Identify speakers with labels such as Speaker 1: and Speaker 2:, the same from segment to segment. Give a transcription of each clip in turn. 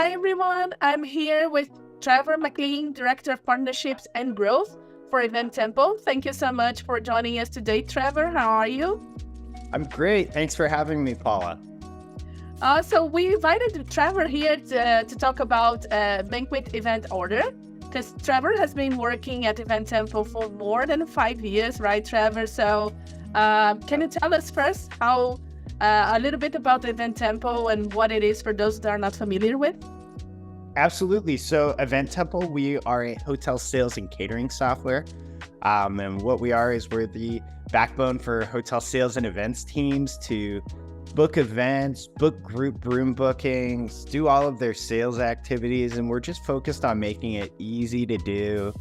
Speaker 1: Hi, everyone. I'm here with Trevor MacLean, Director of Partnerships and Growth for Event Temple. Thank you so much for joining us today, Trevor. How are you?
Speaker 2: I'm great. Thanks for having me, Paula.
Speaker 1: So we invited Trevor here to talk about Banquet Event Order, because Trevor has been working at Event Temple for more than 5 years, right, Trevor? So can you tell us first how a little bit about Event Temple and what it is for those that are not familiar with?
Speaker 2: Absolutely. So Event Temple, we are a hotel sales and catering software. And what we are is we're the backbone for hotel sales and events teams to book events, book group room bookings, do all of their sales activities. And we're just focused on making it easy to do.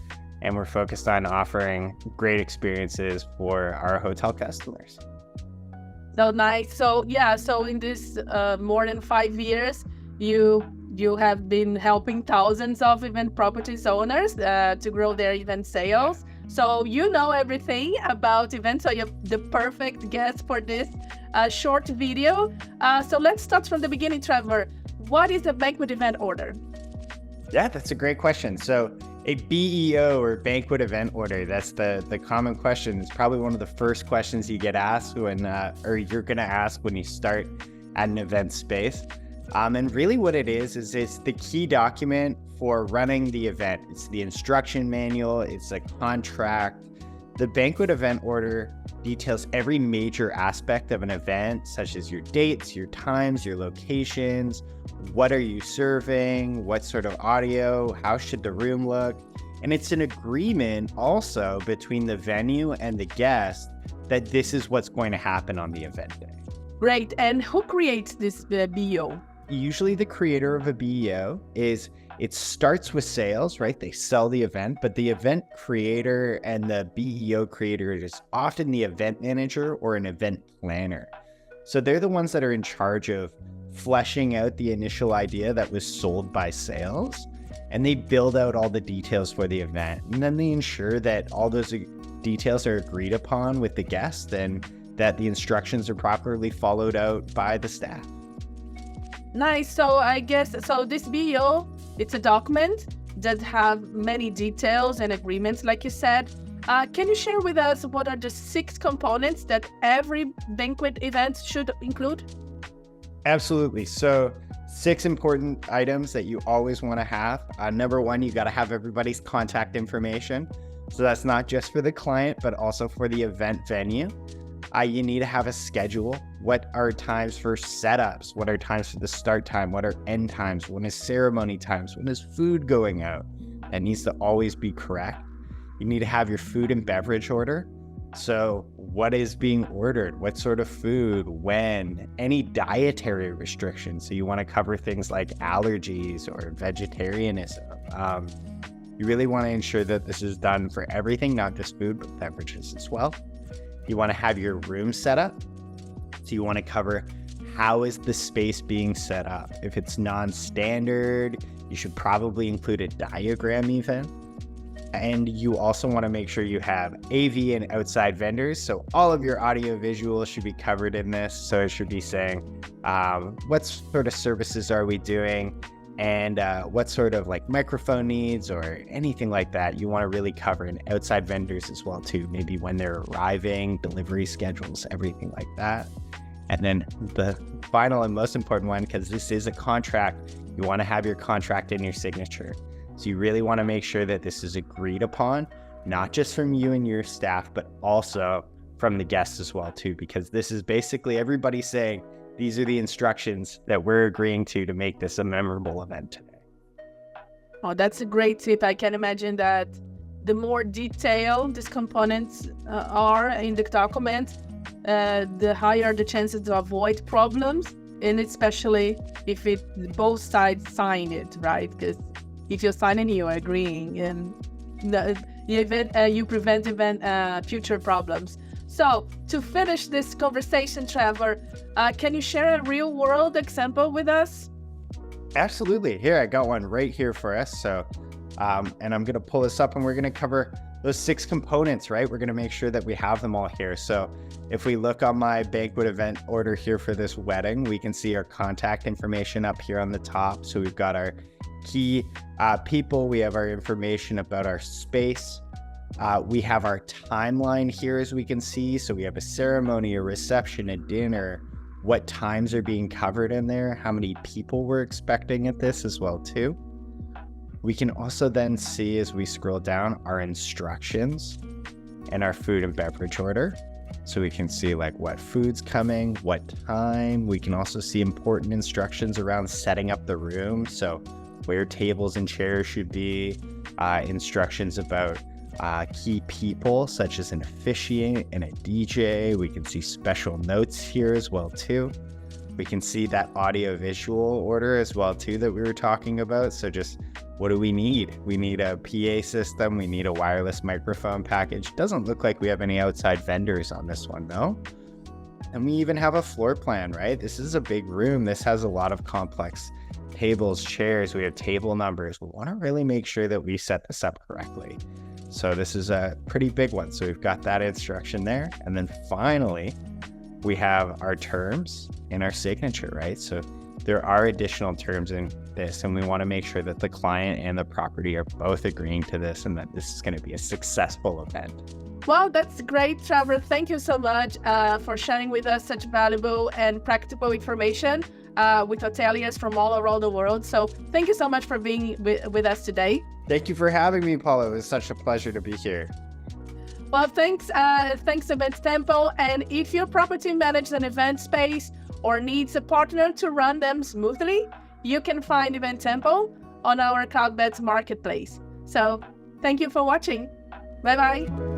Speaker 2: And we're focused on offering great experiences for our hotel customers.
Speaker 1: So nice. So in this more than 5 years, you have been helping thousands of event properties owners to grow their event sales. So you know everything about events. So you're the perfect guest for this short video. So let's start from the beginning, Trevor. What is a banquet event order?
Speaker 2: Yeah, that's a great question. So a BEO or banquet event order, that's the common question. It's probably one of the first questions you get asked when, or you're going to ask when you start at an event space. And really what it is it's the key document for running the event. It's the instruction manual, it's a contract. The banquet event order details every major aspect of an event, such as your dates, your times, your locations, what are you serving, what sort of audio, how should the room look. And it's an agreement also between the venue and the guest that this is what's going to happen on the event day.
Speaker 1: Great. And who creates this BEO?
Speaker 2: Usually the creator of a BEO it starts with sales, right? They sell the event, but the event creator and the BEO creator is often the event manager or an event planner. So they're the ones that are in charge of fleshing out the initial idea that was sold by sales, and they build out all the details for the event. And then they ensure that all those details are agreed upon with the guest and that the instructions are properly followed out by the staff.
Speaker 1: Nice. So I guess, this BEO, it's a document that have many details and agreements, like you said. Can you share with us what are the 6 components that every banquet event should include?
Speaker 2: Absolutely. So 6 important items that you always want to have. Number 1, you got to have everybody's contact information. So that's not just for the client, but also for the event venue. You need to have a schedule. What are times for setups? What are times for the start time? What are end times? When is ceremony times? When is food going out? That needs to always be correct. You need to have your food and beverage order. So what is being ordered? What sort of food? When? Any dietary restrictions. So you want to cover things like allergies or vegetarianism. You really want to ensure that this is done for everything, not just food, but beverages as well. You want to have your room set up. So you want to cover how is the space being set up. If it's non-standard, you should probably include a diagram even. And you also want to make sure you have AV and outside vendors. So all of your audio visuals should be covered in this. So it should be saying, what sort of services are we doing? And what sort of like microphone needs or anything like that you want to really cover, and outside vendors as well too, maybe when they're arriving, delivery schedules, everything like that. And then the final and most important one, because this is a contract, you want to have your contract in your signature. So you really want to make sure that this is agreed upon, not just from you and your staff, but also from the guests as well too, because this is basically everybody saying, these are the instructions that we're agreeing to make this a memorable event today.
Speaker 1: Oh, that's a great tip. I can imagine that the more detailed these components are in the document, the higher the chances to avoid problems, and especially if both sides sign it, right? Because if you're signing, you're agreeing, and you prevent future problems. So to finish this conversation, Trevor, can you share a real world example with us?
Speaker 2: Absolutely. Here, I got one right here for us. So, and I'm going to pull this up and we're going to cover those 6 components, right? We're going to make sure that we have them all here. So if we look on my banquet event order here for this wedding, we can see our contact information up here on the top. So we've got our key people, we have our information about our space. We have our timeline here, as we can see. So we have a ceremony, a reception, a dinner, what times are being covered in there, how many people we're expecting at this as well too. We can also then see, as we scroll down, our instructions and our food and beverage order. So we can see like what food's coming, what time. We can also see important instructions around setting up the room. So where tables and chairs should be, instructions about key people such as an officiant and a DJ. We can see special notes here as well too. We can see that audio visual order as well too that we were talking about. So just what do we need? We need a PA system. We need a wireless microphone package. Doesn't look like we have any outside vendors on this one though. And we even have a floor plan, right? This is a big room. This has a lot of complex tables, chairs. We have table numbers. We want to really make sure that we set this up correctly. So this is a pretty big one. So we've got that instruction there. And then finally, we have our terms and our signature, right? So there are additional terms in this, and we want to make sure that the client and the property are both agreeing to this and that this is going to be a successful event.
Speaker 1: Wow, that's great, Trevor. Thank you so much for sharing with us such valuable and practical information with hoteliers from all around the world. So thank you so much for being with us today.
Speaker 2: Thank you for having me, Paula. It was such a pleasure to be here.
Speaker 1: Well, thanks Event Temple. And if your property manages an event space or needs a partner to run them smoothly, you can find Event Temple on our Cloudbeds marketplace. So thank you for watching. Bye-bye.